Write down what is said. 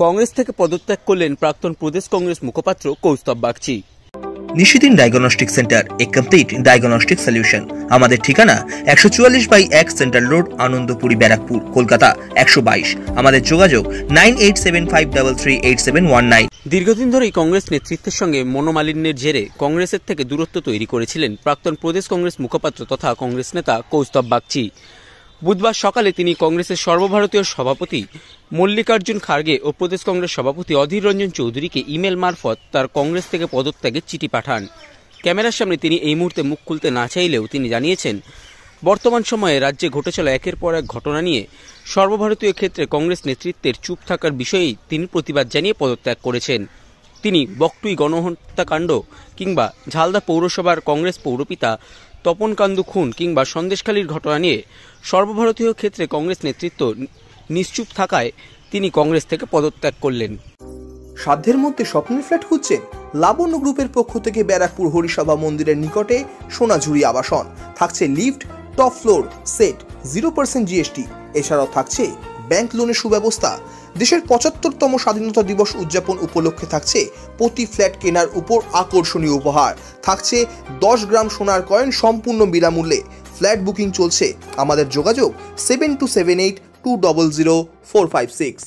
কংগ্রেস থেকে পদত্যাগ করলেন প্রাক্তন প্রদেশ কংগ্রেস মুখপাত্র কৌস্তব বাগচি। নিশিদিন ডায়াগনস্টিক সেন্টার, এ কমপ্লিট ডায়াগনস্টিক সলিউশন। আমাদের ঠিকানা 144/1 সেন্ট্রাল রোড, আনন্দপুরি, ব্যারাকপুর, কলকাতা 122। আমাদের যোগাযোগ 9875338719। দীর্ঘদিন ধরেই কংগ্রেস নেতৃত্বের সঙ্গে মনোমালিন্যের জেরে কংগ্রেসের থেকে দূরত্ব তৈরি করেছিলেন প্রাক্তন প্রদেশ কংগ্রেস মুখপাত্র তথা কংগ্রেস নেতা কৌস্তব বাগচি। বুধবার সকালে তিনি কংগ্রেসের সর্বভারতীয় সভাপতি মল্লিকার্জুন খার্গে ও প্রদেশ কংগ্রেস সভাপতি অধীর রঞ্জন চৌধুরীকে ইমেল মারফত তার কংগ্রেস থেকে পদত্যাগের চিঠি পাঠান। ক্যামেরার সামনে তিনি এই মুহূর্তে মুখ খুলতে না চাইলেও তিনি জানিয়েছেন, বর্তমান সময়ে রাজ্যে ঘটে চলা একের পর এক ঘটনা নিয়ে সর্বভারতীয় ক্ষেত্রে কংগ্রেস নেতৃত্বের চুপ থাকার বিষয়েই তিনি প্রতিবাদ জানিয়ে পদত্যাগ করেছেন। তিনি বকটুই গণহত্যাকাণ্ড কিংবা ঝালদা পৌরসভার কংগ্রেস পৌরপিতা তপন কান্দু খুন কিংবা সন্দেশখালীর ঘটনা নিয়ে সর্বভারতীয় ক্ষেত্রে কংগ্রেস নেতৃত্ব নিশ্চুপ থাকায় তিনি কংগ্রেস থেকে পদত্যাগ করলেন। সাধ্যের মধ্যে স্বপ্নের ফ্ল্যাট খুঁজছেন? লাবণ্য গ্রুপের পক্ষ থেকে ব্যারাকপুর হরিসভা মন্দিরের নিকটে সোনাঝুরি আবাসন। থাকছে lift, top floor, set, 0% GST। এছাড়াও থাকছে ব্যাংক লোনের সুব্যবস্থা। দেশের 75তম স্বাধীনতা দিবস উদযাপন উপলক্ষে থাকছে প্রতি ফ্ল্যাট কেনার উপর আকর্ষণীয় উপহার। থাকছে 10 গ্রাম সোনার কয়েন সম্পূর্ণ বিনামূল্যে। ফ্ল্যাট বুকিং চলছে। আমাদের যোগাযোগ 7278200456।